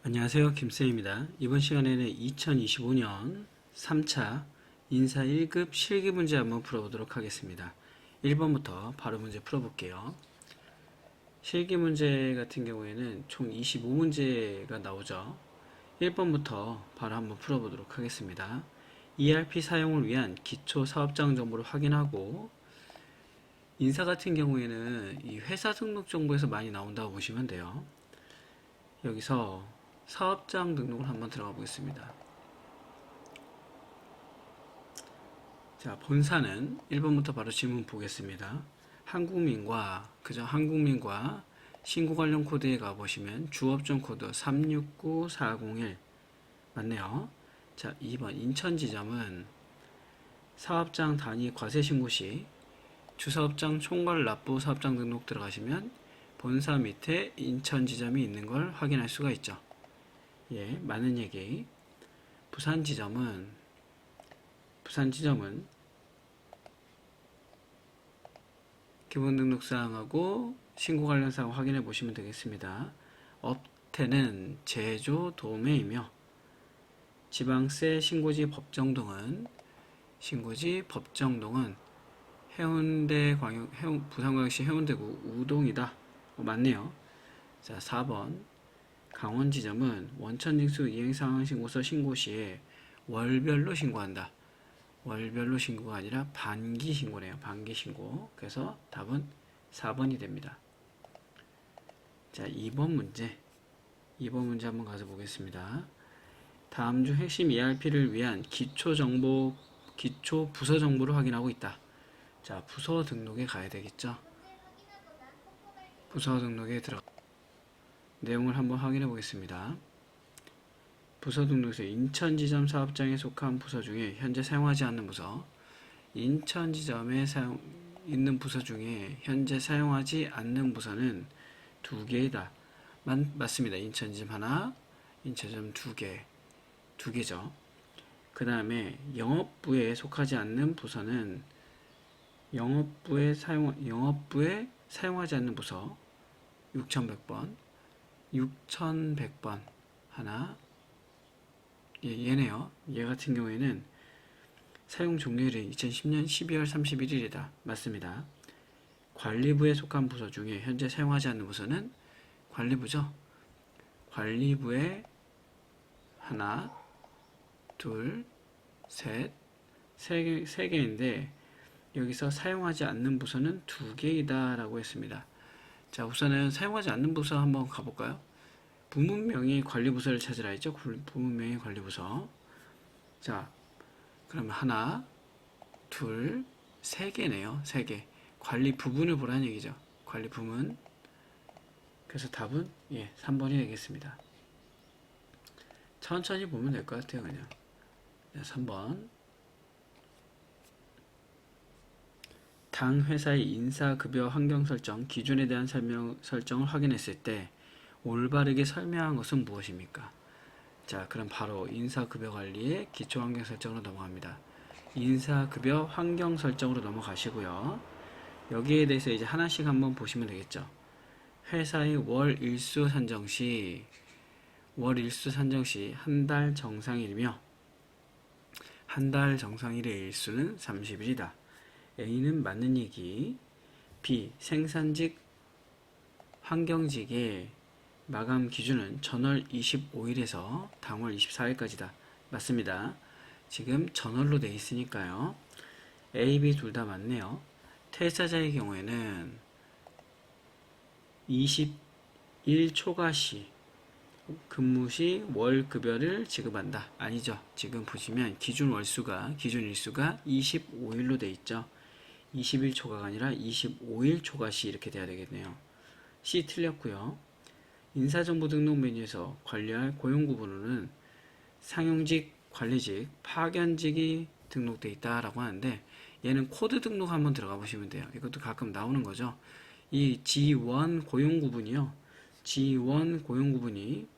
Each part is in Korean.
안녕하세요. 김쌤입니다. 이번 시간에는 2025년 3차 인사 1급 실기 문제 한번 풀어보도록 하겠습니다. 1번부터 바로 문제 풀어볼게요. 실기 문제 같은 경우에는 총 25문제가 나오죠. 1번부터 바로 한번 풀어보도록 하겠습니다. ERP 사용을 위한 기초 사업장 정보를 확인하고, 인사 같은 경우에는 이 회사 등록 정보에서 많이 나온다고 보시면 돼요. 여기서 사업장 등록을 한번 들어가 보겠습니다. 자, 본사는 1번부터 바로 질문 보겠습니다. 한국민과 신고 관련 코드에 가보시면 주업종 코드 369401 맞네요. 자, 2번 인천 지점은 사업장 단위 과세 신고 시 주사업장 총괄 납부 사업장 등록 들어가시면 본사 밑에 인천 지점이 있는 걸 확인할 수가 있죠. 예, 맞는 얘기. 부산 지점은 기본 등록사항하고 신고 관련 사항 확인해 보시면 되겠습니다. 업태는 제조 도매이며 지방세 신고지 법정동은 부산광역시 해운대구 우동이다. 맞네요. 자, 4번 강원 지점은 원천징수 이행상황 신고서 신고 시에 월별로 신고한다. 월별로 신고가 아니라 반기 신고네요. 반기 신고. 그래서 답은 4번이 됩니다. 자, 2번 문제 한번 가서 보겠습니다. 다음 중 핵심 ERP를 위한 기초 부서 정보를 확인하고 있다. 자, 부서 등록에 가야 되겠죠. 부서 등록에 들어가 내용을 한번 확인해 보겠습니다. 부서 등록에서 인천지점 사업장에 속한 부서 중에 현재 사용하지 않는 부서, 인천지점에 있는 부서 중에 현재 사용하지 않는 부서는 2개이다. 맞습니다. 인천지점 하나, 인천지점 2개죠. 그 다음에 영업부에 속하지 않는 부서는 영업부에 사용하지 않는 부서 6100번, 6100번 하나, 얘네요. 얘 같은 경우에는 사용 종료일이 2010년 12월 31일이다. 맞습니다. 관리부에 속한 부서 중에 현재 사용하지 않는 부서는 관리부죠. 관리부에 하나, 둘, 셋, 세 개인데 여기서 사용하지 않는 부서는 2개이다 라고 했습니다. 자, 우선은 사용하지 않는 부서 한번 가볼까요? 부문명의 관리부서를 찾으라 했죠. 부문명의 관리부서. 자, 그러면 하나, 둘, 3개네요. 3개. 관리 부문을 보라는 얘기죠. 관리 부문. 그래서 답은 3번이 되겠습니다. 천천히 보면 될 것 같아요. 그냥. 자, 3번. 당 회사의 인사급여 환경 설정 기준에 대한 설정을 확인했을 때 올바르게 설명한 것은 무엇입니까? 자, 그럼 바로 인사급여 관리의 기초 환경 설정으로 넘어갑니다. 인사급여 환경 설정으로 넘어가시고요. 여기에 대해서 이제 하나씩 한번 보시면 되겠죠. 회사의 월 일수 산정 시 한 달 정상일이며 한 달 정상일의 일수는 30일이다. A는 맞는 얘기. B. 생산직 환경직의 마감 기준은 전월 25일에서 당월 24일까지다. 맞습니다. 지금 전월로 되어 있으니까요. A, B 둘 다 맞네요. 퇴사자의 경우에는 20일 초과 시 근무 시 월급여를 지급한다. 아니죠. 지금 보시면 기준 일수가 25일로 되어 있죠. 20일 초과가 아니라 25일 초과 시 이렇게 돼야 되겠네요. C 틀렸고요. 인사정보 등록 메뉴에서 관리할 고용구분으로는 상용직, 관리직, 파견직이 등록되어 있다라고 하는데 얘는 코드 등록 한번 들어가 보시면 돼요. 이것도 가끔 나오는 거죠. 이 G1 고용구분이요. G1 고용구분이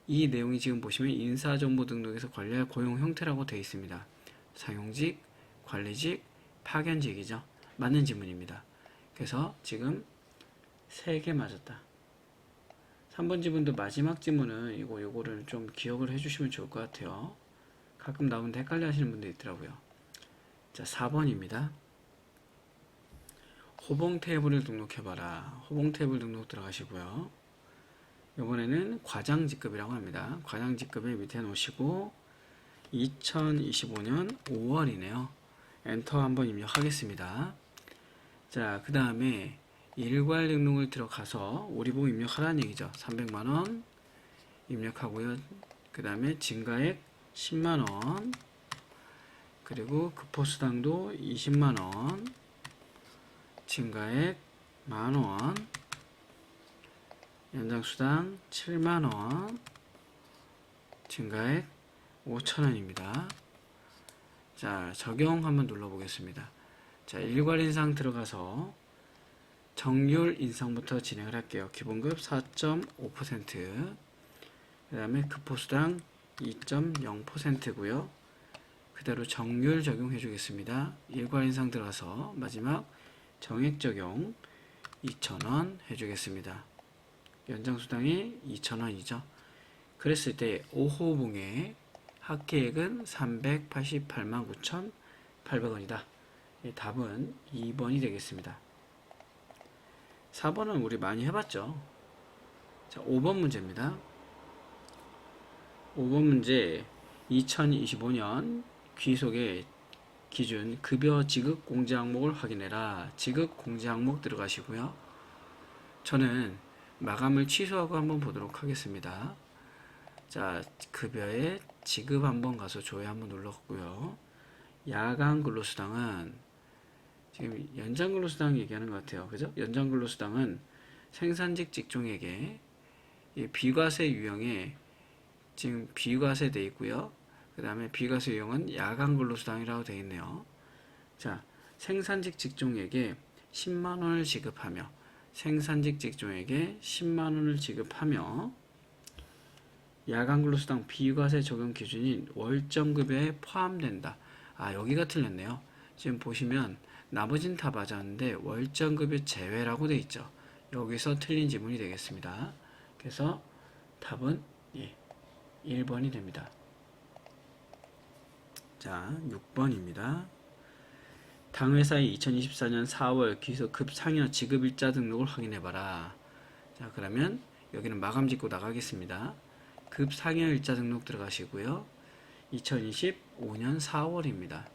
이 내용이 지금 보시면 인사정보 등록에서 관리할 고용 형태라고 되어 있습니다. 상용직, 관리직, 파견직이죠. 맞는 질문입니다. 그래서 지금 3개 맞았다. 3번 지문도 마지막 지문은 요거를 좀 기억을 해주시면 좋을 것 같아요. 가끔 나오는데 헷갈려 하시는 분들 있더라고요. 자, 4번입니다. 호봉 테이블을 등록해봐라. 호봉 테이블 등록 들어가시고요. 이번에는 과장 직급이라고 합니다. 과장 직급에 밑에 놓으시고 2025년 5월이네요. 엔터 한번 입력하겠습니다. 자, 그 다음에 일괄 등록을 들어가서 우리 보고 입력하라는 얘기죠. 300만원 입력하고요. 그 다음에 증가액 10만원, 그리고 급포수당도 20만원, 증가액 만원, 연장수당 7만원, 증가액 5천원입니다. 자, 적용 한번 눌러보겠습니다. 자, 일괄 인상 들어가서 정률 인상부터 진행을 할게요. 기본급 4.5%, 그 다음에 급포수당 2.0%고요. 그대로 정률 적용해 주겠습니다. 일괄 인상 들어가서 마지막 정액 적용 2,000원 해주겠습니다. 연장수당이 2,000원이죠. 그랬을 때 5호봉의 합계액은 388만 9,800원이다. 답은 2번이 되겠습니다. 4번은 우리 많이 해봤죠. 자, 5번 문제입니다. 5번 문제 2025년 귀속의 기준 급여 지급 공제 항목을 확인해라. 지급 공제 항목 들어가시고요. 저는 마감을 취소하고 한번 보도록 하겠습니다. 자, 급여의 지급 한번 가서 조회 한번 눌렀고요. 야간 근로수당은 지금 연장 근로수당 얘기하는 것 같아요. 그죠? 연장 근로수당은 생산직 직종에게 비과세 유형에 지금 비과세 돼 있고요. 그 다음에 비과세 유형은 야간 근로수당이라고 되어 있네요. 자, 생산직 직종에게 10만원을 지급하며 생산직 직종에게 10만원을 지급하며 야간 근로수당 비과세 적용 기준인 월정급여에 포함된다. 아, 여기가 틀렸네요. 지금 보시면 나머진 다 맞았는데 월정급여 제외라고 되어 있죠. 여기서 틀린 지문이 되겠습니다. 그래서 답은 1번이 됩니다. 자, 6번입니다. 당회사의 2024년 4월 기소급 상여 지급일자 등록을 확인해봐라. 자, 그러면 여기는 마감 짓고 나가겠습니다. 급 상여 일자 등록 들어가시고요. 2025년 4월입니다.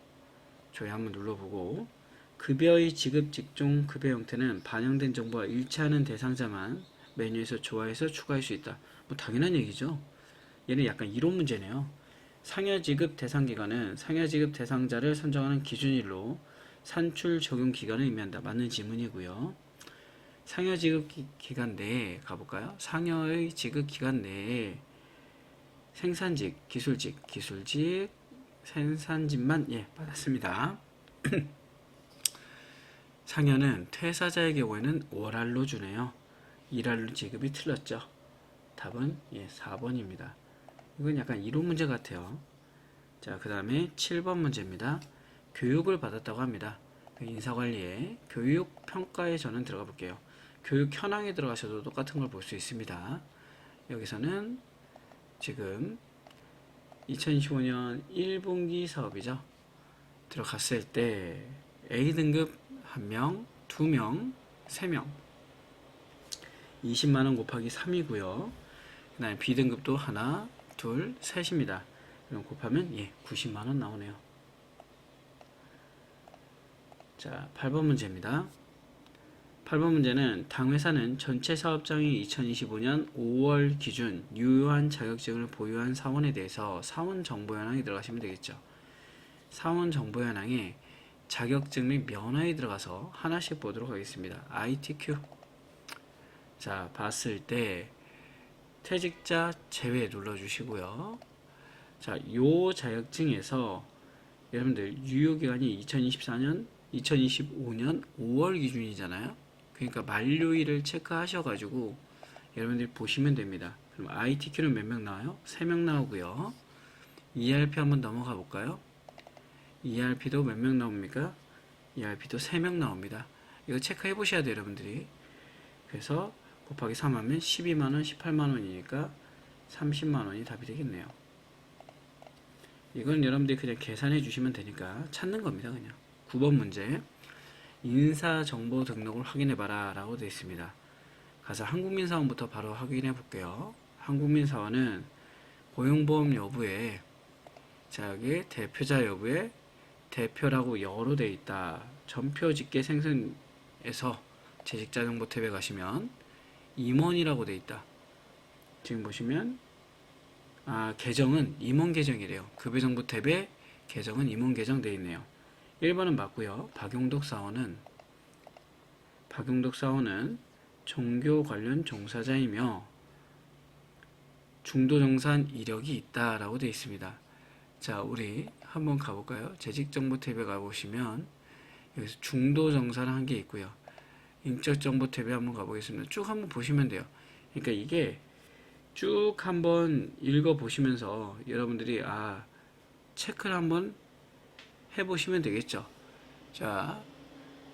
조회 한번 눌러보고 급여의 지급 직종 급여 형태는 반영된 정보와 일치하는 대상자만 메뉴에서 좋아해서 추가할 수 있다. 뭐 당연한 얘기죠. 얘는 약간 이론 문제네요. 상여 지급 대상 기간은 상여 지급 대상자를 선정하는 기준일로 산출 적용 기간을 의미한다. 맞는 지문이고요. 상여 지급 기간 내에 가볼까요? 상여의 지급 기간 내에 생산직, 기술직, 생산직만 받았습니다. 상여는 퇴사자의 경우에는 월할로 주네요. 일할로 지급이 틀렸죠. 답은 4번입니다. 이건 약간 이론 문제 같아요. 자, 그 다음에 7번 문제입니다. 교육을 받았다고 합니다. 인사관리에 교육평가에 저는 들어가 볼게요. 교육 현황에 들어가셔도 똑같은 걸 볼 수 있습니다. 여기서는 지금 2025년 1분기 사업이죠. 들어갔을 때 A등급 1명, 2명, 3명 20만원 곱하기 3이고요. 그 다음에 B등급도 하나, 둘, 셋입니다. 그럼 곱하면 90만원 나오네요. 자, 8번 문제입니다. 8번 문제는 당회사는 전체 사업장이 2025년 5월 기준 유효한 자격증을 보유한 사원에 대해서 사원 정보 현황에 들어가시면 되겠죠. 사원 정보 현황에 자격증 및 면허에 들어가서 하나씩 보도록 하겠습니다. ITQ. 자, 봤을 때 퇴직자 제외 눌러주시고요. 자, 요 자격증에서 여러분들 유효기간이 2025년 5월 기준이잖아요. 그러니까 만료일을 체크하셔가지고 여러분들이 보시면 됩니다. 그럼 ITQ는 몇 명 나와요? 3명 나오고요. ERP 한번 넘어가 볼까요? ERP도 몇 명 나옵니까? ERP도 3명 나옵니다. 이거 체크해 보셔야 돼요, 여러분들이. 그래서 곱하기 3 하면 12만원, 18만원이니까 30만원이 답이 되겠네요. 이건 여러분들이 그냥 계산해 주시면 되니까 찾는 겁니다. 그냥 9번 문제, 인사정보 등록을 확인해봐라 라고 되어 있습니다. 가서 한국민사원부터 바로 확인해 볼게요. 한국민사원은 고용보험 여부에, 자 여기 대표자 여부에 대표라고 여로 되어 있다. 전표 직계 생성에서 재직자정보 탭에 가시면 임원이라고 되어 있다. 지금 보시면 계정은 임원 계정이래요. 급여정보 탭에 계정은 임원 계정 되어 있네요. 1번은 맞고요. 박용덕 사원은 종교 관련 종사자이며 중도정산 이력이 있다라고 되어 있습니다. 자, 우리 한번 가볼까요? 재직정보 탭에 가보시면 여기서 중도정사를 한 게 있고요. 인적정보 탭에 한번 가보겠습니다. 쭉 한번 보시면 돼요. 그러니까 이게 쭉 한번 읽어보시면서 여러분들이 체크를 한번 해보시면 되겠죠. 자,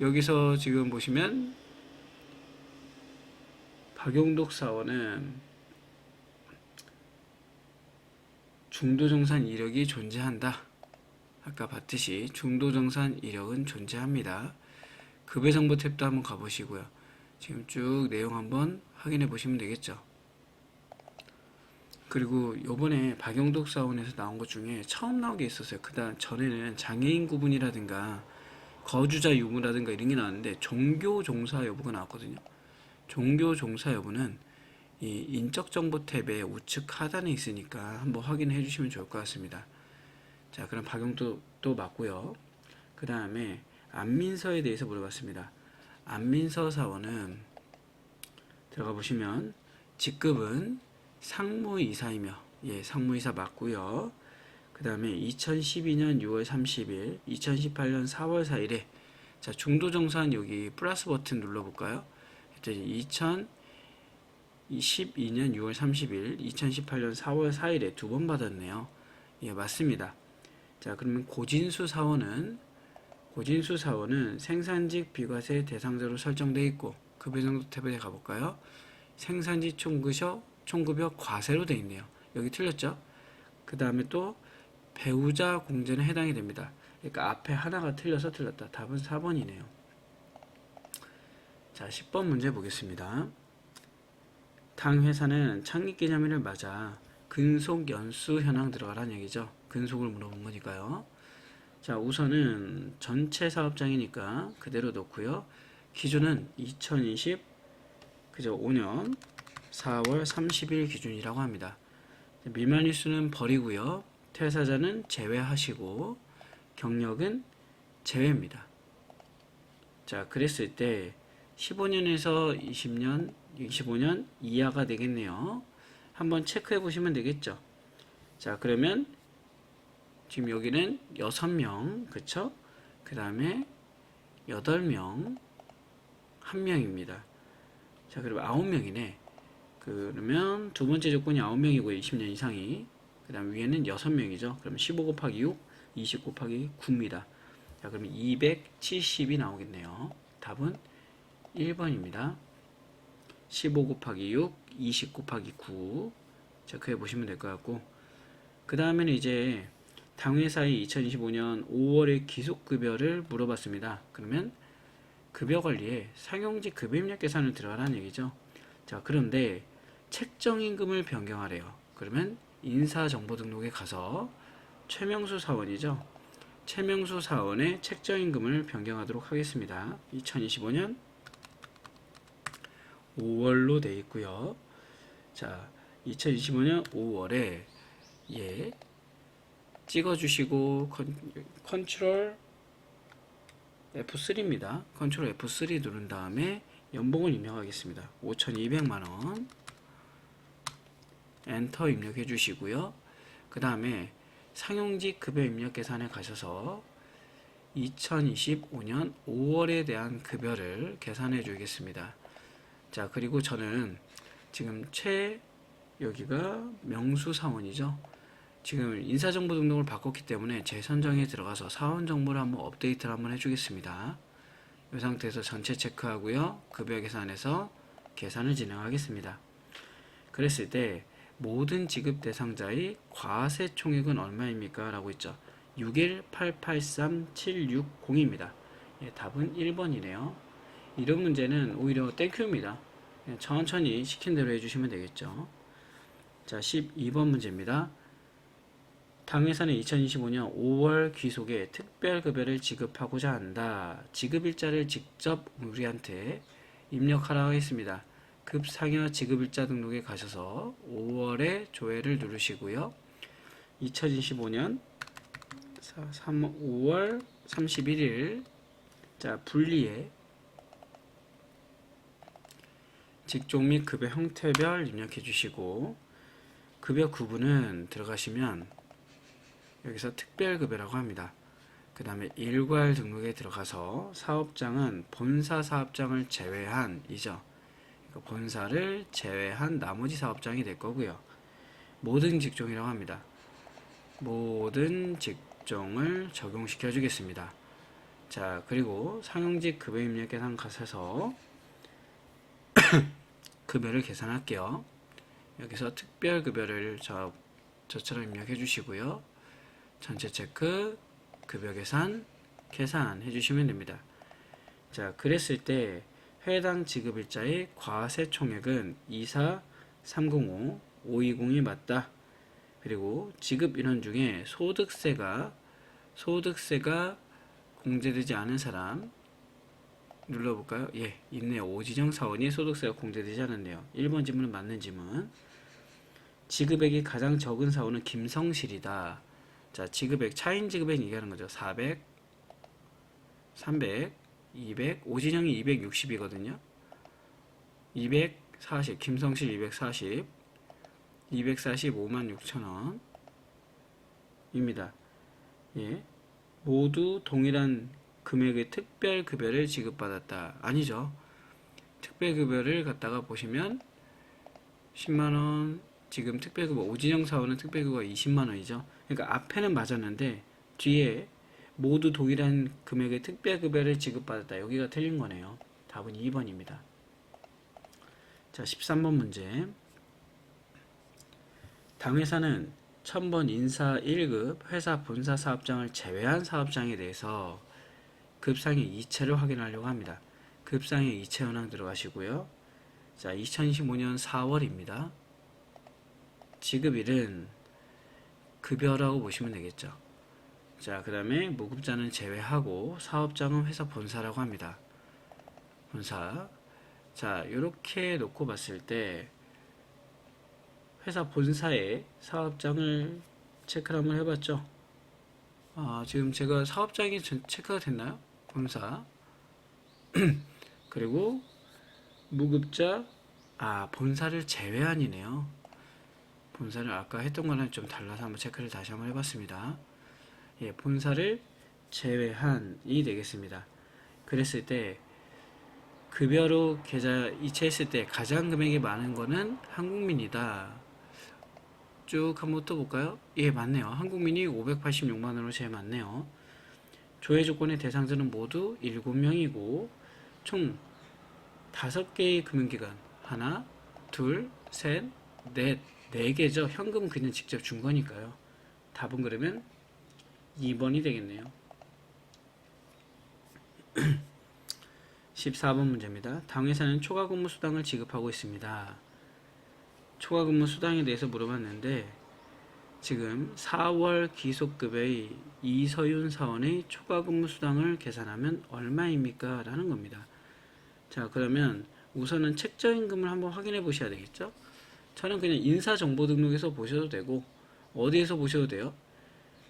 여기서 지금 보시면 박용덕 사원은 중도정산 이력이 존재한다. 아까 봤듯이 중도정산 이력은 존재합니다. 급여정보 탭도 한번 가보시고요. 지금 쭉 내용 한번 확인해 보시면 되겠죠. 그리고 요번에 박용덕 사원에서 나온 것 중에 처음 나온 게 있었어요. 그다음 전에는 장애인 구분이라든가 거주자 유무라든가 이런 게 나왔는데 종교 종사 여부가 나왔거든요. 종교 종사 여부는 이 인적 정보 탭의 우측 하단에 있으니까 한번 확인해 주시면 좋을 것 같습니다. 자, 그럼 박용덕도 맞고요. 그 다음에 안민서에 대해서 물어봤습니다. 안민서 사원은 들어가 보시면 직급은 상무이사이며, 상무이사 맞고요. 그 다음에 2012년 6월 30일, 2018년 4월 4일에 자, 중도정산 여기 플러스 버튼 눌러볼까요? 2012년 6월 30일, 2018년 4월 4일에 두 번 받았네요. 맞습니다. 자, 그러면 고진수 사원은 생산직 비과세 대상자로 설정되어 있고 급여정보 탭에 가볼까요? 생산직 총급여 과세로 되어 있네요. 여기 틀렸죠? 그 다음에 또 배우자 공제는 해당이 됩니다. 그러니까 앞에 하나가 틀려서 틀렸다. 답은 4번이네요. 자, 10번 문제 보겠습니다. 당 회사는 창립기념일을 맞아 근속 연수 현황 들어가라는 얘기죠. 근속을 물어본 거니까요. 자, 우선은 전체 사업장이니까 그대로 놓고요. 기준은 2025년 4월 30일 기준이라고 합니다. 미만 일수는 버리고요. 퇴사자는 제외하시고 경력은 제외입니다. 자, 그랬을 때 15년에서 25년 이하가 되겠네요. 한번 체크해 보시면 되겠죠. 자, 그러면 지금 여기는 6명, 그쵸? 그 다음에 8명, 1명입니다. 자, 그리고 9명이네. 그러면 두 번째 조건이 9명이고 20년 이상이. 그 다음 위에는 6명이죠. 그러면 15 곱하기 6, 20 곱하기 9입니다. 자, 그러면 270이 나오겠네요. 답은 1번입니다. 15 곱하기 6, 20 곱하기 9 체크해 보시면 될 것 같고, 그 다음에는 이제 당회사의 2025년 5월의 기속급여를 물어봤습니다. 그러면 급여관리에 상용직 급여입력 계산을 들어가라는 얘기죠. 자, 그런데 책정임금을 변경하래요. 그러면 인사정보등록에 가서 최명수 사원이죠. 최명수 사원의 책정임금을 변경하도록 하겠습니다. 2025년 5월로 되어 있고요. 자, 2025년 5월에 찍어주시고 컨트롤 F3입니다. 컨트롤 F3 누른 다음에 연봉을 입력하겠습니다. 5,200만원 엔터 입력해 주시고요. 그 다음에 상용직 급여 입력 계산에 가셔서 2025년 5월에 대한 급여를 계산해 주겠습니다. 자, 그리고 저는 지금 여기가 명수사원이죠. 지금 인사정보 등록을 바꿨기 때문에 재선정에 들어가서 사원 정보를 한번 업데이트를 한번 해주겠습니다. 이 상태에서 전체 체크하고요. 급여 계산에서 계산을 진행하겠습니다. 그랬을 때 모든 지급 대상자의 과세 총액은 얼마입니까? 라고 있죠. 61883,760입니다. 예, 답은 1번이네요. 이런 문제는 오히려 땡큐입니다. 예, 천천히 시킨 대로 해주시면 되겠죠. 자, 12번 문제입니다. 당회사는 2025년 5월 귀속에 특별급여를 지급하고자 한다. 지급일자를 직접 우리한테 입력하라고 했습니다. 급상여 지급일자 등록에 가셔서 5월에 조회를 누르시고요. 2025년 5월 31일 자 분리에 직종 및 급여 형태별 입력해 주시고 급여 구분은 들어가시면 여기서 특별급여라고 합니다. 그 다음에 일괄 등록에 들어가서 사업장은 본사 사업장을 제외한 이죠. 본사를 제외한 나머지 사업장이 될 거고요. 모든 직종이라고 합니다. 모든 직종을 적용시켜 주겠습니다. 자, 그리고 상용직 급여 입력 계산 가셔서 급여를 계산할게요. 여기서 특별급여를 저처럼 입력해 주시고요. 전체 체크, 급여 계산 해주시면 됩니다. 자, 그랬을 때 해당 지급일자의 과세 총액은 24305, 520이 맞다. 그리고 지급 인원 중에 소득세가 공제되지 않은 사람 눌러볼까요? 예, 있네요. 오지정 사원이 소득세가 공제되지 않았네요. 1번 지문은 맞는 지문. 지급액이 가장 적은 사원은 김성실이다. 자, 지급액, 차인 지급액 얘기하는 거죠. 400, 300, 200, 오진영이 260이거든요. 240, 김성실 240, 240 56,000원입니다. 예, 모두 동일한 금액의 특별급여를 지급받았다. 아니죠. 특별급여를 갖다가 보시면 10만원, 지금 특별급여, 오진영 사원은 특별급여가 20만원이죠. 그러니까 앞에는 맞았는데 뒤에 모두 동일한 금액의 특별급여를 지급받았다. 여기가 틀린 거네요. 답은 2번입니다. 자, 13번 문제. 당회사는 1000번 인사 1급 회사 본사 사업장을 제외한 사업장에 대해서 급상의 이체를 확인하려고 합니다. 급상의 이체 현황 들어가시고요. 자, 2025년 4월입니다. 지급일은 급여라고 보시면 되겠죠. 자, 그 다음에 무급자는 제외하고 사업장은 회사 본사라고 합니다. 본사. 자, 이렇게 놓고 봤을 때 회사 본사의 사업장을 체크를 한번 해봤죠. 지금 제가 사업장이 체크가 됐나요? 본사. 그리고 무급자, 본사를 제외한이네요. 본사를 아까 했던 거랑 좀 달라서 한번 체크를 다시 한번 해봤습니다. 예, 본사를 제외한이 되겠습니다. 그랬을 때 급여로 계좌 이체했을 때 가장 금액이 많은 거는 한국민이다. 쭉 한번 또 볼까요? 예, 맞네요. 한국민이 586만원으로 제일 많네요. 조회 조건의 대상자는 모두 7명이고 총 5개의 금융기관 하나, 둘, 셋, 넷, 4개죠. 현금 그냥 직접 준 거니까요. 답은 그러면 2번이 되겠네요. 14번 문제입니다. 당회사는 초과근무 수당을 지급하고 있습니다. 초과근무 수당에 대해서 물어봤는데 지금 4월 기속급의 이서윤 사원의 초과근무 수당을 계산하면 얼마입니까? 라는 겁니다. 자, 그러면 우선은 책정임금을 한번 확인해 보셔야 되겠죠? 저는 그냥 인사정보등록에서 보셔도 되고 어디에서 보셔도 돼요?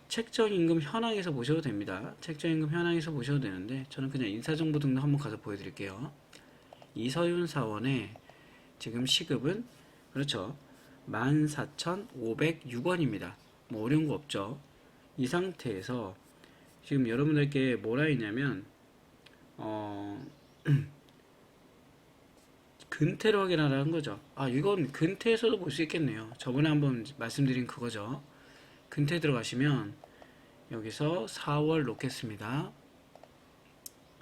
책정임금 현황에서 보셔도 됩니다. 책정임금 현황에서 보셔도 되는데 저는 그냥 인사정보등록 한번 가서 보여드릴게요. 이서윤 사원의 지금 시급은 그렇죠. 14,506원입니다. 뭐 어려운 거 없죠. 이 상태에서 지금 여러분들께 뭐라 했냐면 근태로 확인하라는 거죠. 이건 근태에서도 볼 수 있겠네요. 저번에 한번 말씀드린 그거죠. 근태 들어가시면 여기서 4월 놓겠습니다.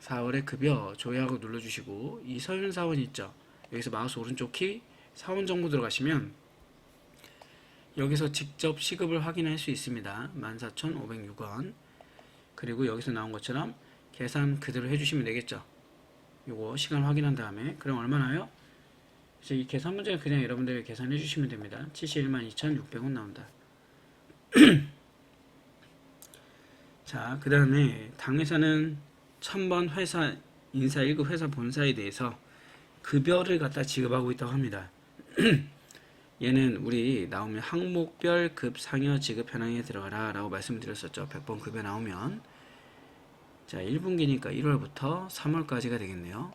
4월의 급여 조회하고 눌러주시고 이서윤 사원 있죠. 여기서 마우스 오른쪽 키 사원 정보 들어가시면 여기서 직접 시급을 확인할 수 있습니다. 14,506원. 그리고 여기서 나온 것처럼 계산 그대로 해주시면 되겠죠. 요거 시간 확인한 다음에 그럼 얼마나요? 그래서 이 계산 문제는 그냥 여러분들이 계산해 주시면 됩니다. 712,600원 나온다. 자, 그 다음에 당회사는 1000번 회사 인사 1급 회사 본사에 대해서 급여를 갖다 지급하고 있다고 합니다. 얘는 우리 나오면 항목별 급 상여 지급 현황에 들어가라 라고 말씀드렸었죠. 100번 급여 나오면. 자, 1분기니까 1월부터 3월까지가 되겠네요.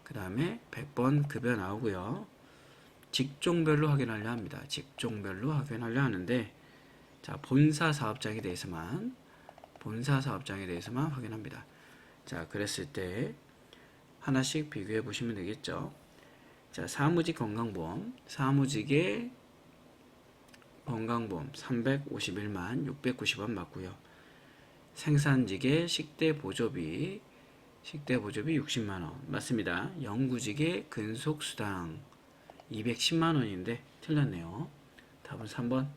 그 다음에 100번 급여 나오고요. 직종별로 확인하려 합니다. 직종별로 확인하려 하는데, 자, 본사 사업장에 대해서만 확인합니다. 자, 그랬을 때 하나씩 비교해 보시면 되겠죠. 자, 사무직 건강보험, 사무직의 건강보험 351만 690원 맞고요. 생산직의 식대보조비 60만원 맞습니다. 영구직의 근속수당 210만원인데 틀렸네요. 답은 3번.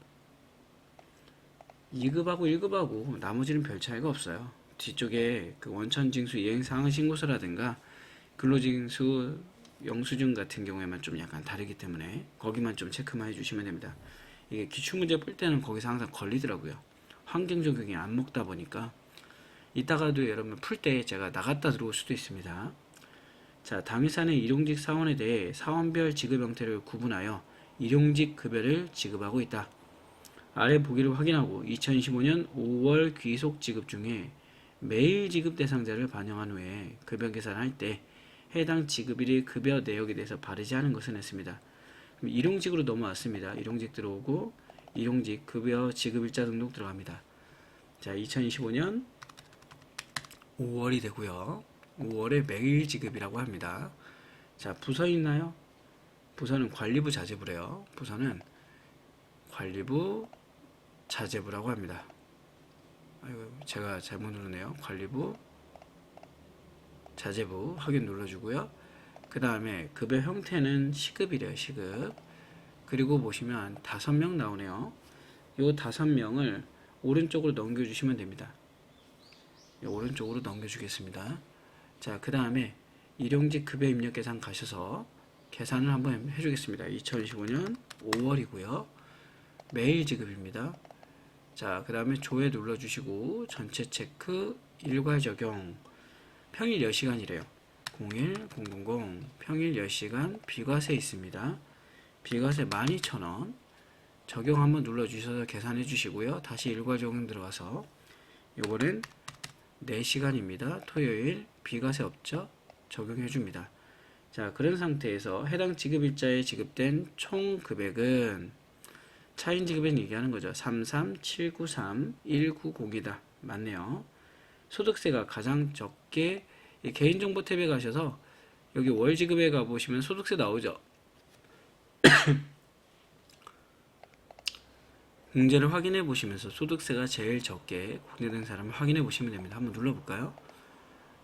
2급하고 1급하고 나머지는 별 차이가 없어요. 뒤쪽에 그 원천징수 이행사항 신고서라든가 근로징수 영수증 같은 경우에만 좀 약간 다르기 때문에 거기만 좀 체크만 해주시면 됩니다. 이게 기출문제 풀 때는 거기서 항상 걸리더라고요. 환경 적용이 안 먹다 보니까 이따가도 여러분 풀 때 제가 나갔다 들어올 수도 있습니다. 자, 당회사는 일용직 사원에 대해 사원별 지급 형태를 구분하여 일용직 급여를 지급하고 있다. 아래 보기를 확인하고 2025년 5월 귀속 지급 중에 매일 지급 대상자를 반영한 후에 급여 계산할 때 해당 지급일의 급여 내역에 대해서 바르지 않은 것은 했습니다. 그럼 일용직으로 넘어왔습니다. 일용직 들어오고 일용직 급여 지급일자 등록 들어갑니다. 자, 2025년 5월이 되고요. 5월에 매일 지급이라고 합니다. 자, 부서 있나요? 부서는 관리부 자재부래요. 부서는 관리부 자재부라고 합니다. 아이고, 제가 잘못 누르네요. 관리부 자재부 확인 눌러주고요. 그 다음에 급여 형태는 시급이래요. 시급. 그리고 보시면 5명 나오네요. 요 5명을 오른쪽으로 넘겨주시면 됩니다. 오른쪽으로 넘겨주겠습니다. 자, 그 다음에 일용직 급여 입력 계산 가셔서 계산을 한번 해주겠습니다. 2025년 5월이고요. 매일 지급입니다. 자, 그 다음에 조회 눌러주시고 전체 체크 일괄 적용 평일 10시간이래요. 010000 평일 10시간 비과세 있습니다. 비과세 12,000원 적용 한번 눌러주셔서 계산해 주시고요. 다시 일괄 적용 들어가서 요거는 4시간입니다. 토요일 비과세 없죠? 적용해 줍니다. 자, 그런 상태에서 해당 지급일자에 지급된 총 금액은 차인 지급엔 얘기하는 거죠. 33793,190이다. 맞네요. 소득세가 가장 적게 개인정보 탭에 가셔서 여기 월지급에 가보시면 소득세 나오죠. 공제를 확인해 보시면서 소득세가 제일 적게 공제된 사람을 확인해 보시면 됩니다. 한번 눌러볼까요?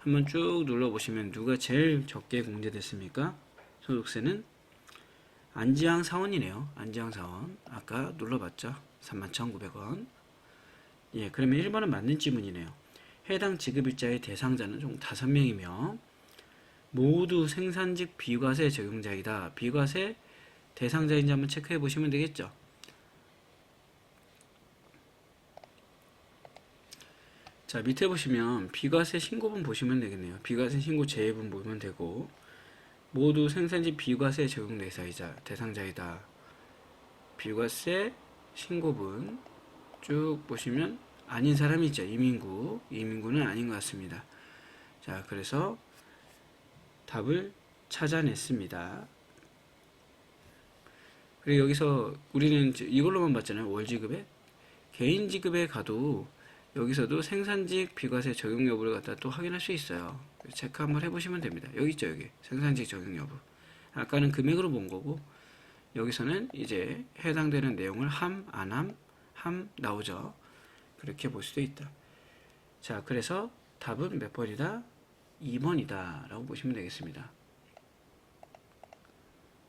한번 쭉 눌러보시면 누가 제일 적게 공제됐습니까? 소득세는 안지향 사원이네요. 안지향 사원 아까 눌러봤죠? 31,900원. 예, 그러면 1번은 맞는 지문이네요. 해당 지급일자의 대상자는 총 5명이며 모두 생산직 비과세 적용자이다. 비과세 대상자인지 한번 체크해 보시면 되겠죠. 자, 밑에 보시면 비과세 신고분 보시면 되겠네요. 비과세 신고 제외분 보면 되고 모두 생산직 비과세 적용 대상자이다. 비과세 신고분 쭉 보시면 아닌 사람이 있죠. 이민구는 아닌 것 같습니다. 자, 그래서 답을 찾아냈습니다. 그리고 여기서 우리는 이걸로만 봤잖아요. 월지급에. 개인지급에 가도 여기서도 생산직 비과세 적용 여부를 갖다 또 확인할 수 있어요. 체크 한번 해보시면 됩니다. 여기 있죠. 여기 생산직 적용 여부. 아까는 금액으로 본 거고 여기서는 이제 해당되는 내용을 함, 안함, 함 나오죠. 그렇게 볼 수도 있다. 자, 그래서 답은 몇 번이다? 2번이다 라고 보시면 되겠습니다.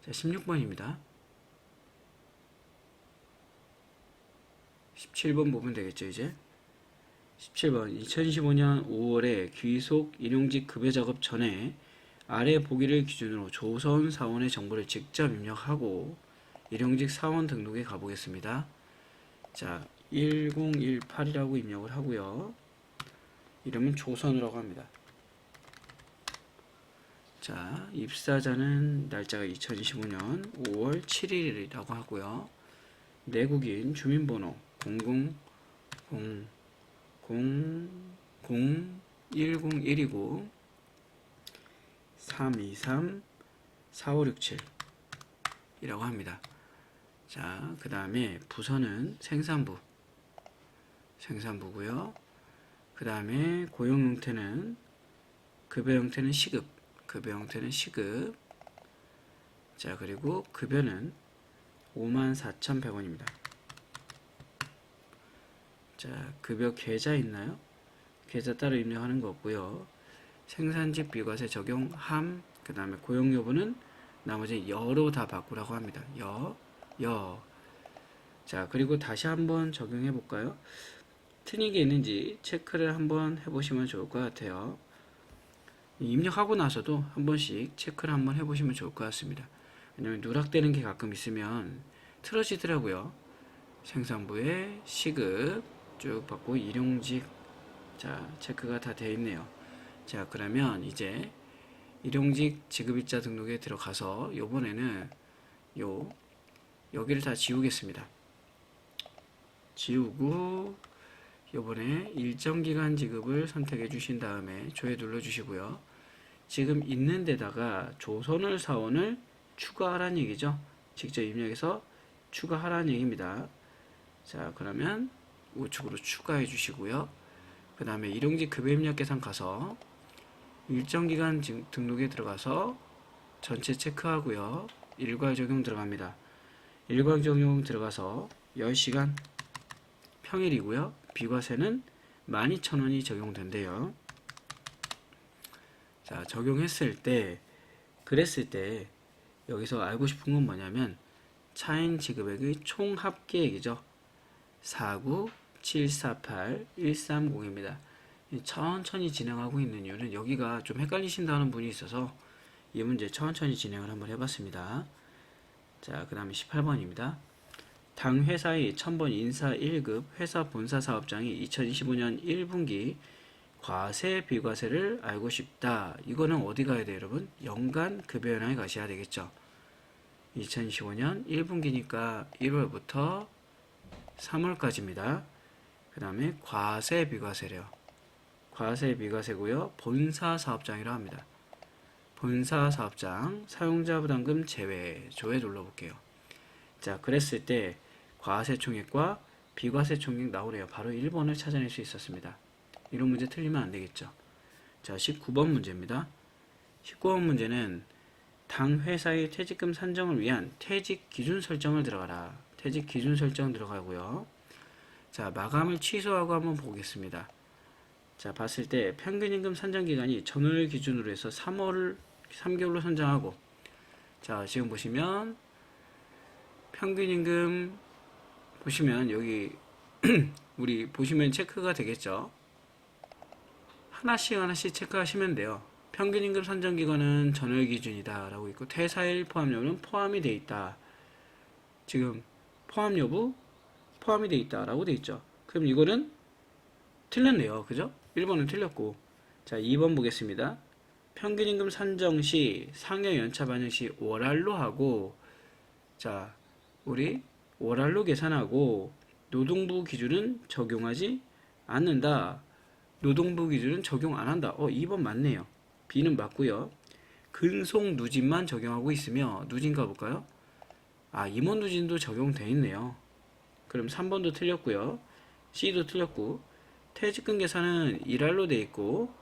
자, 16번입니다. 17번 보면 되겠죠, 이제. 17번 2015년 5월에 귀속 일용직 급여 작업 전에 아래 보기를 기준으로 조선 사원의 정보를 직접 입력하고 일용직 사원 등록에 가보겠습니다. 자, 1018이라고 입력을 하고요. 이름은 조선이라고 합니다. 자, 입사자는 날짜가 2025년 5월 7일이라고 하고요. 내국인 주민번호 0000101이고 323-4567 이라고 합니다. 자, 그 다음에 부서는 생산부고요. 그 다음에 고용 형태는 급여 형태는 시급. 자, 그리고 급여는 54,100원입니다. 자, 급여 계좌 있나요? 계좌 따로 입력하는 거 없고요. 생산직 비과세 적용함. 그 다음에 고용 여부는 나머지 여로 다 바꾸라고 합니다. 여. 자, 그리고 다시 한번 적용해 볼까요? 틀린 게 있는지 체크를 한번 해보시면 좋을 것 같아요. 입력하고 나서도 한 번씩 체크를 한번 해보시면 좋을 것 같습니다. 왜냐면 누락되는 게 가끔 있으면 틀어지더라고요. 생산부의 시급 쭉 받고 일용직. 자, 체크가 다 되어 있네요. 자, 그러면 이제 일용직 지급일자 등록에 들어가서 요번에는 여기를 다 지우겠습니다. 지우고 요번에 일정기간 지급을 선택해 주신 다음에 조회 눌러 주시고요. 지금 있는 데다가 조선을 사원을 추가하라는 얘기죠. 직접 입력해서 추가하라는 얘기입니다. 자, 그러면 우측으로 추가해 주시고요. 그 다음에 일용직 급여 입력 계산 가서 일정기간 등록에 들어가서 전체 체크하고요. 일괄 적용 들어갑니다. 일괄 적용 들어가서 10시간 평일이고요. 비과세는 12,000원이 적용된대요. 자, 적용했을 때, 그랬을 때 여기서 알고 싶은 건 뭐냐면 차인 지급액의 총 합계액이죠. 49748-130입니다. 천천히 진행하고 있는 이유는 여기가 좀 헷갈리신다는 분이 있어서 이 문제 천천히 진행을 한번 해봤습니다. 자, 그 다음에 18번입니다. 당 회사의 1000번 인사 1급 회사 본사 사업장이 2025년 1분기 과세 비과세를 알고 싶다. 이거는 어디 가야 돼요, 여러분? 연간 급여연항에 가셔야 되겠죠. 2025년 1분기니까 1월부터 3월까지입니다. 그 다음에 과세 비과세래요. 과세 비과세고요. 본사 사업장이라고 합니다. 본사 사업장 사용자 부담금 제외 조회 눌러볼게요. 자, 그랬을 때 과세 총액과 비과세 총액 나오래요. 바로 1번을 찾아낼 수 있었습니다. 이런 문제 틀리면 안 되겠죠. 자, 19번 문제입니다. 19번 문제는 당 회사의 퇴직금 산정을 위한 퇴직 기준 설정을 들어가라. 퇴직 기준 설정 들어가고요. 자, 마감을 취소하고 한번 보겠습니다. 자, 봤을 때 평균임금 산정 기간이 전월 기준으로 해서 3개월로 선정하고, 자, 지금 보시면 평균임금 보시면 여기 우리 보시면 체크가 되겠죠. 하나씩 체크하시면 돼요. 평균임금 산정 기간은 전월 기준이다 라고 있고, 퇴사일 포함료는 포함이 돼 있다. 지금 포함 여부 포함이 돼 있다 라고 돼 있죠. 그럼 이거는 틀렸네요. 그죠? 1번은 틀렸고. 자, 2번 보겠습니다. 평균임금 산정 시 상여 연차 반영 시 월알로 하고, 자, 우리 월알로 계산하고 노동부 기준은 적용하지 않는다. 노동부 기준은 적용 안 한다. 2번 맞네요. B는 맞고요. 근속 누진만 적용하고 있으며, 누진 가볼까요? 임원 누진도 적용돼 있네요. 그럼 3번도 틀렸고요. C도 틀렸고, 퇴직금 계산은 일할로 돼 있고,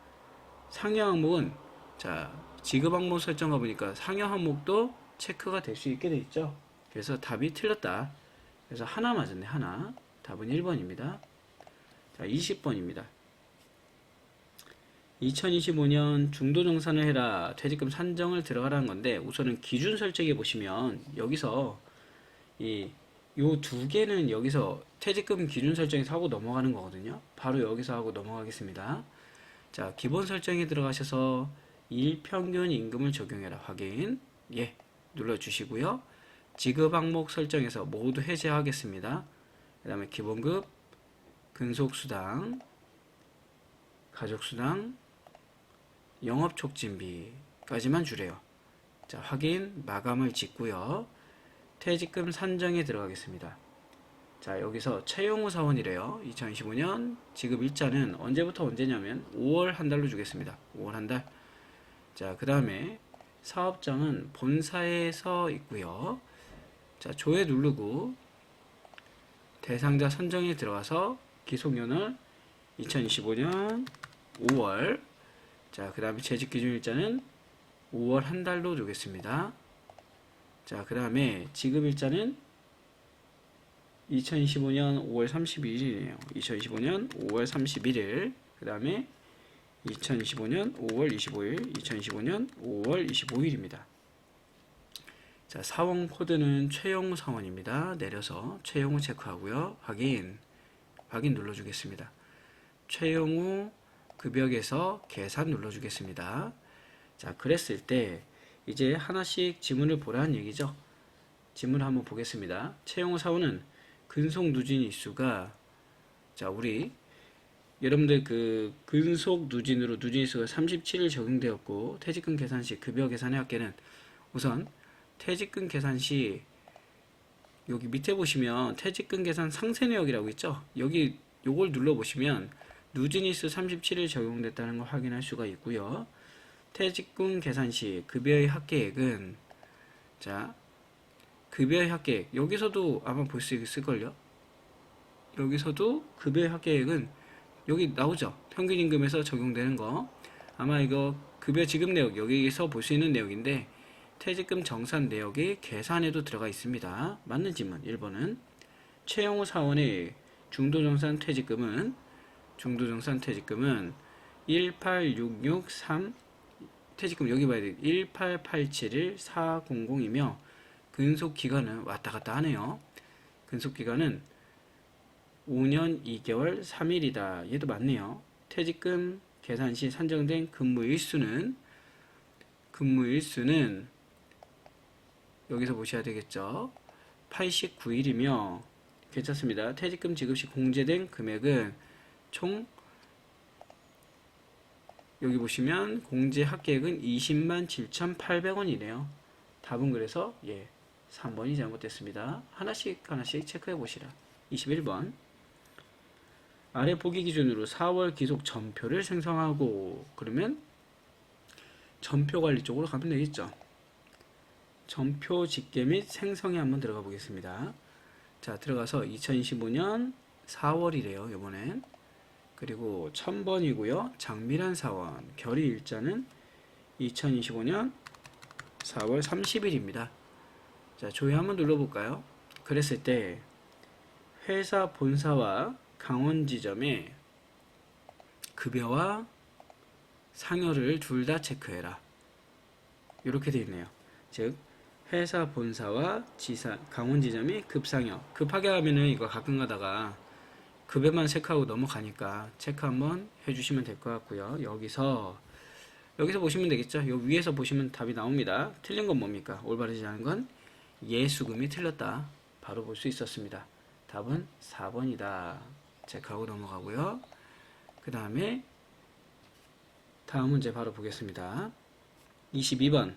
상여 항목은, 자, 지급 항목 설정 가보니까 상여 항목도 체크가 될 수 있게 돼 있죠. 그래서 답이 틀렸다. 그래서 하나 맞았네, 하나. 답은 1번입니다. 자, 20번입니다. 2025년 중도정산을 해라. 퇴직금 산정을 들어가라는 건데 우선은 기준 설정해 보시면 여기서 요 두 개는 여기서 퇴직금 기준 설정에서 하고 넘어가는 거거든요. 바로 여기서 하고 넘어가겠습니다. 자, 기본 설정에 들어가셔서 일평균 임금을 적용해라. 확인. 예, 눌러주시고요. 지급 항목 설정에서 모두 해제하겠습니다. 그 다음에 기본급, 근속수당, 가족수당, 영업촉진비까지만 주래요. 자, 확인, 마감을 짓고요. 퇴직금 산정에 들어가겠습니다. 자, 여기서 최용우 사원이래요. 2025년 지급 일자는 언제부터 언제냐면 5월 한 달로 주겠습니다. 5월 한 달. 자, 그 다음에 사업장은 본사에서 있고요. 자, 조회 누르고 대상자 선정에 들어가서 기속연월 2025년 5월. 자, 그 다음에 재직기준일자는 5월 한 달로 두겠습니다. 자, 그 다음에 지급일자는 2025년 5월 31일이네요. 2025년 5월 31일. 그 다음에 2025년 5월 25일, 2025년 5월 25일입니다. 자, 사원 코드는 최용우 사원입니다. 내려서 최용우 체크하고요. 확인 눌러주겠습니다. 최용우 급여에서 계산 눌러주겠습니다. 자, 그랬을 때 이제 하나씩 지문을 보라는 얘기죠. 지문을 한번 보겠습니다. 최용우 사원은 근속 누진 일수가, 자, 우리 여러분들 그 근속 누진으로 누진 일수가 37일 적용되었고 퇴직금 계산 시 급여 계산의 합계는 우선 퇴직금 계산 시 여기 밑에 보시면 퇴직금 계산 상세 내역이라고 있죠. 여기 요걸 눌러 보시면 누진 일수 37일 적용됐다는 걸 확인할 수가 있고요. 퇴직금 계산 시 급여의 합계액은, 자, 급여의 합계액 여기서도 아마 볼 수 있을걸요. 여기서도 급여의 합계액은 여기 나오죠. 평균임금에서 적용되는 거. 아마 이거 급여 지급 내역 여기서 볼 수 있는 내역인데 퇴직금 정산 내역이 계산에도 들어가 있습니다. 맞는 질문 1번은 최영호 사원의 중도정산 퇴직금은 18663 퇴직금 여기 봐야 돼. 18871-400이며 근속기간은 왔다갔다 하네요. 근속기간은 5년 2개월 3일이다. 얘도 맞네요. 퇴직금 계산 시 산정된 근무일수는 여기서 보셔야 되겠죠. 89일이며 괜찮습니다. 퇴직금 지급 시 공제된 금액은 총 여기 보시면 공제 합계액은 20만 7,800원이네요. 답은 그래서 3번이 잘못됐습니다. 하나씩 체크해 보시라. 21번 아래 보기 기준으로 4월 기속 전표를 생성하고, 그러면 전표 관리 쪽으로 가면 되겠죠. 전표 집계 및 생성에 한번 들어가 보겠습니다. 자, 들어가서 2025년 4월이래요. 이번엔. 그리고 1000번이고요. 장미란 사원 결의 일자는 2025년 4월 30일입니다. 자, 조회 한번 눌러볼까요? 그랬을 때 회사 본사와 강원지점에 급여와 상여를 둘 다 체크해라. 이렇게 되어 있네요. 즉 회사 본사와 강원지점이 급상여, 급하게 하면은 이거 가끔 가다가 급여만 체크하고 넘어가니까 체크 한번 해주시면 될 것 같고요. 여기서 보시면 되겠죠. 요 위에서 보시면 답이 나옵니다. 틀린 건 뭡니까? 올바르지 않은 건 예수금이 틀렸다. 바로 볼 수 있었습니다. 답은 4번이다. 체크하고 넘어가고요. 그 다음에 다음 문제 바로 보겠습니다. 22번.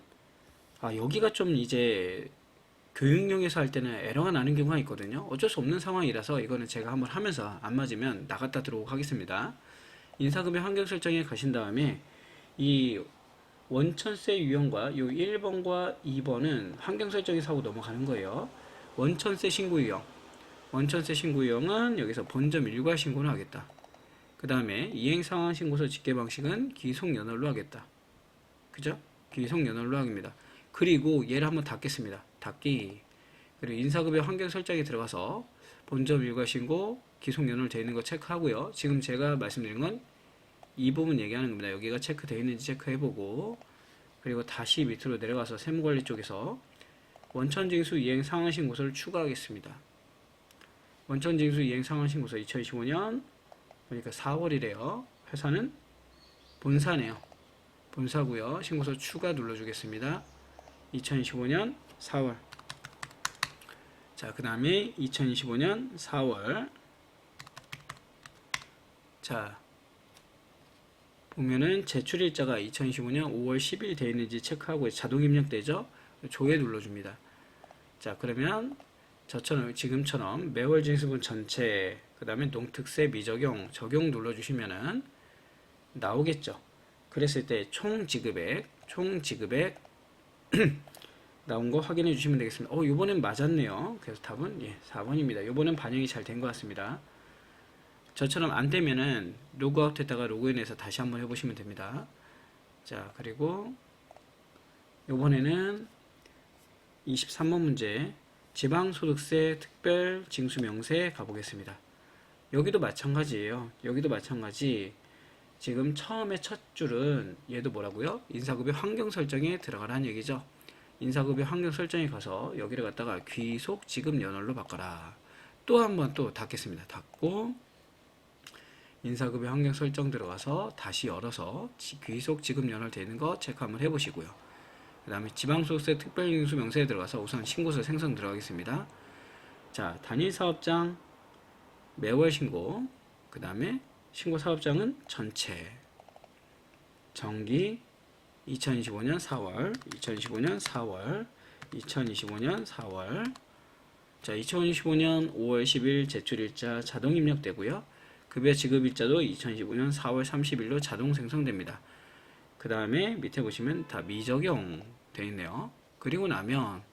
여기가 좀 이제 교육용에서 할 때는 에러가 나는 경우가 있거든요. 어쩔 수 없는 상황이라서 이거는 제가 한번 하면서 안 맞으면 나갔다 들어오고 하겠습니다. 인사급여 환경 설정에 가신 다음에 이 원천세 유형과 요 1번과 2번은 환경 설정에서 하고 넘어가는 거예요. 원천세 신고 유형. 원천세 신고 유형은 여기서 본점 일괄 신고를 하겠다. 그 다음에 이행상황 신고서 집계 방식은 기속연월로 하겠다. 그죠? 기속연월로 합니다. 그리고 얘를 한번 닫겠습니다. 닫기. 그리고 인사급여 환경 설정에 들어가서 본점 일괄 신고 기속연월 되어 있는 거 체크하고요. 지금 제가 말씀드린 건 이 부분 얘기하는 겁니다. 여기가 체크되어 있는지 체크해보고, 그리고 다시 밑으로 내려가서 세무관리 쪽에서 원천징수 이행 상환 신고서를 추가하겠습니다. 원천징수 이행 상환 신고서 2025년 보니까 4월이래요. 회사는 본사네요. 본사고요. 신고서 추가 눌러주겠습니다. 2025년 4월. 자, 그 다음에 2025년 4월. 자, 보면은 제출일자가 2025년 5월 10일 되어 있는지 체크하고 자동 입력되죠? 조회 눌러줍니다. 자, 그러면 저처럼 지금처럼 매월 징수분 전체, 그 다음에 농특세 미적용 적용 눌러주시면은 나오겠죠. 그랬을 때 총 지급액 나온 거 확인해 주시면 되겠습니다. 요번엔 맞았네요. 그래서 답은 4번입니다. 요번엔 반영이 잘 된 것 같습니다. 저처럼 안 되면은 로그아웃 했다가 로그인해서 다시 한번 해보시면 됩니다. 자, 그리고 요번에는 23번 문제 지방소득세 특별징수명세 가보겠습니다. 여기도 마찬가지예요. 여기도 마찬가지. 지금 처음에 첫 줄은 얘도 뭐라고요? 인사급여 환경 설정에 들어가라는 얘기죠. 인사급여 환경 설정에 가서 여기를 갖다가 귀속 지급 연월로 바꿔라. 또 한번 또 닫겠습니다. 닫고 인사급여 환경 설정 들어가서 다시 열어서 귀속 지급 연월 되는 거 체크 한번 해보시고요. 그 다음에 지방소득세 특별징수 명세에 들어가서 우선 신고서 생성 들어가겠습니다. 자, 단일사업장 매월 신고, 그 다음에 신고 사업장은 전체 정기 2025년 4월 2025년 4월 2025년 4월 자, 2025년 5월 10일 제출일자 자동 입력되고요. 급여 지급일자도 2025년 4월 30일로 자동 생성됩니다. 그 다음에 밑에 보시면 다 미적용 되어 있네요. 그리고 나면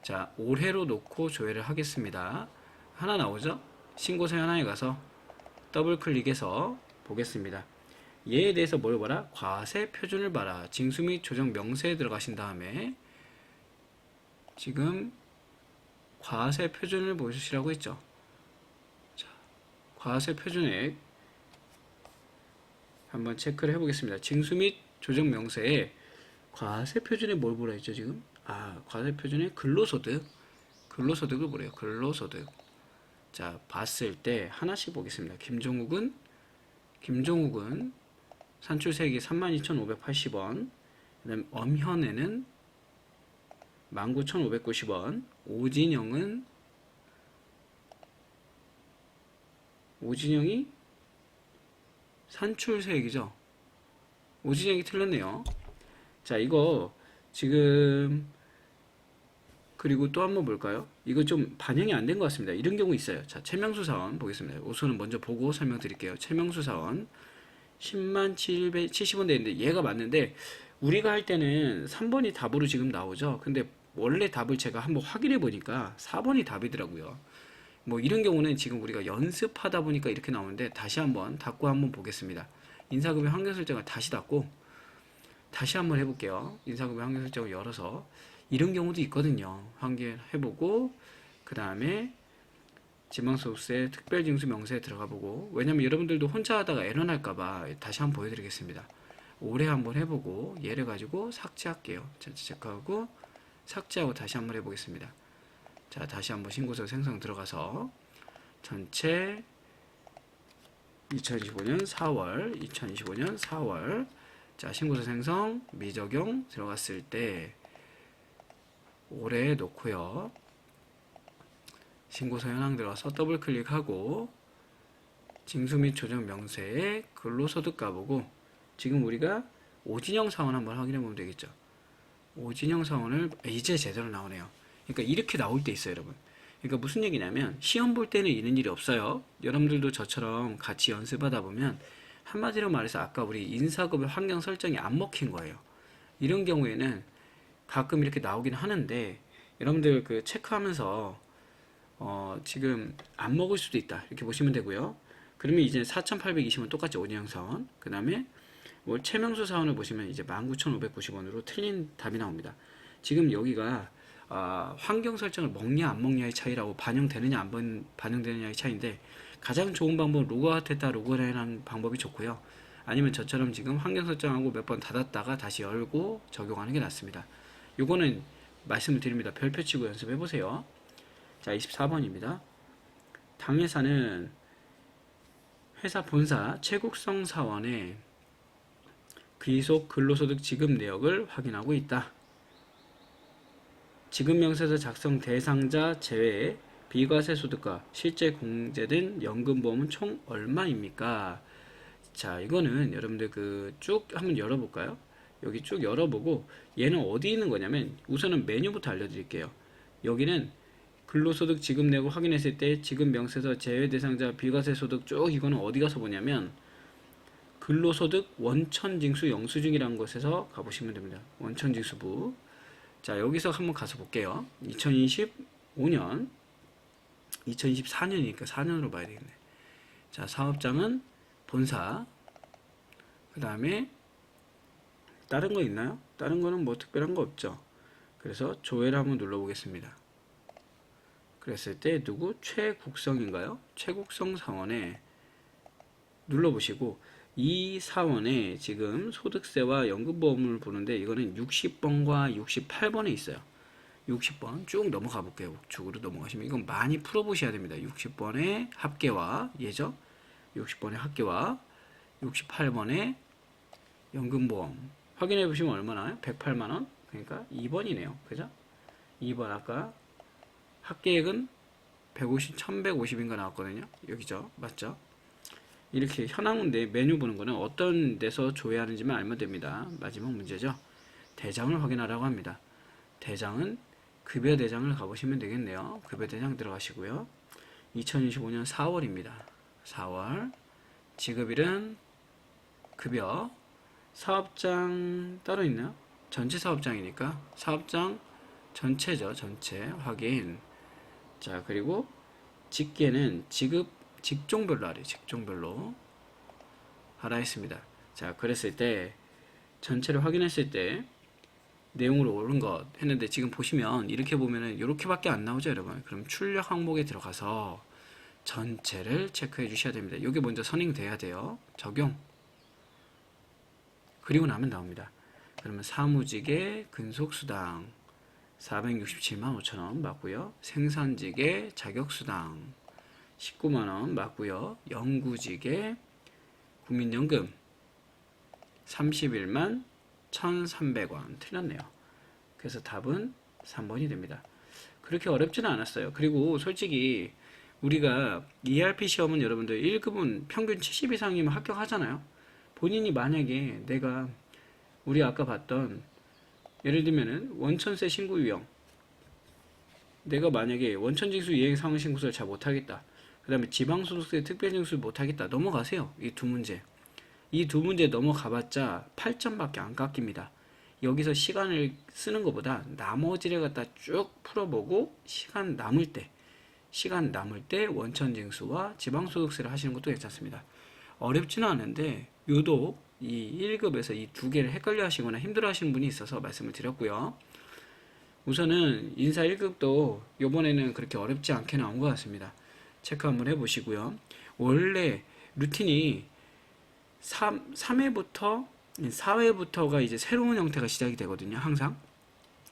자, 올해로 놓고 조회를 하겠습니다. 하나 나오죠? 신고서 하나에 가서 더블 클릭해서 보겠습니다. 얘에 대해서 뭘 봐라? 과세 표준을 봐라. 징수 및 조정 명세에 들어가신 다음에 지금 과세 표준을 보시라고 했죠. 자, 과세 표준액 한번 체크를 해보겠습니다. 징수 및 조정 명세에 과세 표준에 뭘 보라 했죠 지금? 과세 표준에 근로소득. 근로소득을 보래요. 근로소득. 자, 봤을 때 하나씩 보겠습니다. 김종욱은 산출세액이 32,580원, 그 다음 엄현에는 19,590원, 오진영이 산출세액이죠. 오진영이 틀렸네요. 자, 이거 지금 그리고 또 한번 볼까요? 이거 좀 반영이 안 된 것 같습니다. 이런 경우 있어요. 자, 최명수 사원 보겠습니다. 우선은 먼저 보고 설명드릴게요. 최명수 사원 10만 770원 되는데 얘가 맞는데 우리가 할 때는 3번이 답으로 지금 나오죠. 근데 원래 답을 제가 한번 확인해 보니까 4번이 답이더라고요. 뭐 이런 경우는 지금 우리가 연습하다 보니까 이렇게 나오는데 다시 한번 닫고 한번 보겠습니다. 인사급여 환경 설정을 다시 닫고 다시 한번 해볼게요. 인사급여 환경 설정을 열어서 이런 경우도 있거든요. 확인해보고 그 다음에 지방소득세 특별징수 명세에 들어가 보고, 왜냐면 여러분들도 혼자 하다가 에러 날까봐 다시 한번 보여드리겠습니다. 올해 한번 해보고 얘를 가지고 삭제할게요. 체크하고 삭제하고 다시 한번 해보겠습니다. 자, 다시 한번 신고서 생성 들어가서 전체 2025년 4월 자, 신고서 생성 미적용 들어갔을 때 올해 놓고요. 신고서 현황 들어가서 더블 클릭하고 징수 및 조정 명세에 근로소득 가보고 지금 우리가 오진영 사원 한번 확인해 보면 되겠죠. 오진영 사원을 이제 제대로 나오네요. 그러니까 이렇게 나올 때 있어요, 여러분. 그러니까 무슨 얘기냐면 시험 볼 때는 이런 일이 없어요. 여러분들도 저처럼 같이 연습하다 보면 한마디로 말해서 아까 우리 인사급여 환경 설정이 안 먹힌 거예요. 이런 경우에는 가끔 이렇게 나오긴 하는데 여러분들 그 체크하면서 지금 안 먹을 수도 있다 이렇게 보시면 되고요. 그러면 이제 4,820원 똑같이 오진영 사원, 그 다음에 뭐 최명수 사원을 보시면 이제 19,590원으로 틀린 답이 나옵니다. 지금 여기가 환경 설정을 먹냐 안 먹냐의 차이라고 반영되느냐 안 반영되느냐의 차이인데 가장 좋은 방법은 로그아웃 했다 로그인하는 방법이 좋고요. 아니면 저처럼 지금 환경 설정하고 몇 번 닫았다가 다시 열고 적용하는 게 낫습니다. 요거는 말씀을 드립니다. 별표 치고 연습해 보세요. 자, 24번입니다. 당회사는 회사 본사 최국성 사원의 귀속 근로소득 지급 내역을 확인하고 있다. 지급명세서 작성 대상자 제외에 비과세 소득과 실제 공제된 연금보험은 총 얼마입니까? 자, 이거는 여러분들 쭉 한번 열어볼까요? 여기 쭉 열어보고 얘는 어디 있는 거냐면 우선은 메뉴부터 알려드릴게요. 여기는 근로소득 지급 내역을 확인했을 때 지급명세서 제외 대상자 비과세 소득 쭉 이거는 어디 가서 보냐면 근로소득 원천징수 영수증이라는 곳에서 가보시면 됩니다. 원천징수부. 자, 여기서 한번 가서 볼게요. 2024년이니까 4년으로 봐야 되겠네. 자, 사업장은 본사. 그 다음에 다른 거 있나요? 다른 거는 뭐 특별한 거 없죠. 그래서 조회를 한번 눌러보겠습니다. 그랬을 때 누구? 최국성인가요? 최국성 사원에 눌러보시고 이 사원에 지금 소득세와 연금보험을 보는데 이거는 60번과 68번에 있어요. 60번 쭉 넘어가 볼게요. 우측으로 넘어가시면 이건 많이 풀어보셔야 됩니다. 60번의 합계와 예죠? 60번의 합계와 68번의 연금보험 확인해 보시면 얼마나요? 108만원? 그러니까 2번이네요. 그죠? 2번 아까 합계액은 1150인가 나왔거든요. 여기죠. 맞죠? 이렇게 현황인데 메뉴 보는 거는 어떤 데서 조회하는지만 알면 됩니다. 마지막 문제죠. 대장을 확인하라고 합니다. 대장은 급여 대장을 가보시면 되겠네요. 급여 대장 들어가시고요. 2025년 4월입니다. 4월 지급일은 급여 사업장 따로 있나요? 전체 사업장이니까 사업장 전체죠. 전체 확인. 자, 그리고 직계는 지급 직종별로 하래요. 직종별로 하라 했습니다. 자, 그랬을 때 전체를 확인했을 때 내용으로 옳은 것 했는데 지금 보시면 이렇게 보면은 이렇게밖에 안 나오죠, 여러분. 그럼 출력 항목에 들어가서 전체를 체크해 주셔야 됩니다. 이게 먼저 선행돼야 돼요. 적용. 그리고 나면 나옵니다. 그러면 사무직의 근속수당 467만 5천원 맞고요. 생산직의 자격수당 19만원 맞고요. 연구직의 국민연금 31만 1,300원 틀렸네요. 그래서 답은 3번이 됩니다. 그렇게 어렵지는 않았어요. 그리고 솔직히 우리가 ERP 시험은 여러분들 1급은 평균 70 이상이면 합격하잖아요. 본인이 만약에 내가 우리 아까 봤던 예를 들면은 원천세 신고 유형 내가 만약에 원천징수 이행상환 신고서를 잘 못하겠다. 그 다음에 지방소득세 특별징수 못하겠다. 넘어가세요. 이 두 문제. 이 두 문제 넘어가봤자 8점밖에 안 깎입니다. 여기서 시간을 쓰는 것보다 나머지를 갖다 쭉 풀어보고 시간 남을 때 원천징수와 지방소득세를 하시는 것도 괜찮습니다. 어렵지는 않은데 유독 이 1급에서 이 두 개를 헷갈려 하시거나 힘들어 하시는 분이 있어서 말씀을 드렸고요. 우선은 인사 1급도 요번에는 그렇게 어렵지 않게 나온 것 같습니다. 체크 한번 해보시고요. 원래 루틴이 3회부터 4회부터가 이제 새로운 형태가 시작이 되거든요. 항상.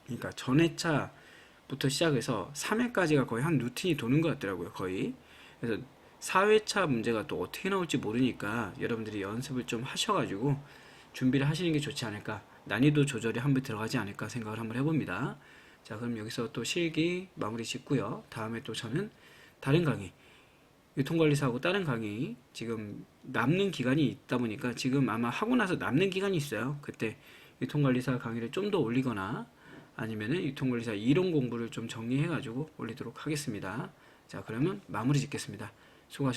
그러니까 전회차부터 시작해서 3회까지가 거의 한 루틴이 도는 것 같더라고요. 거의. 그래서 4회차 문제가 또 어떻게 나올지 모르니까 여러분들이 연습을 좀 하셔가지고 준비를 하시는 게 좋지 않을까. 난이도 조절이 한번 들어가지 않을까 생각을 한번 해봅니다. 자, 그럼 여기서 또 실기 마무리 짓고요. 다음에 또 저는 다른 강의 유통관리사하고 다른 강의 지금 남는 기간이 있다 보니까 지금 아마 하고 나서 남는 기간이 있어요. 그때 유통관리사 강의를 좀 더 올리거나 아니면은 유통관리사 이론 공부를 좀 정리해 가지고 올리도록 하겠습니다. 자, 그러면 마무리 짓겠습니다. 수고하셨습니다.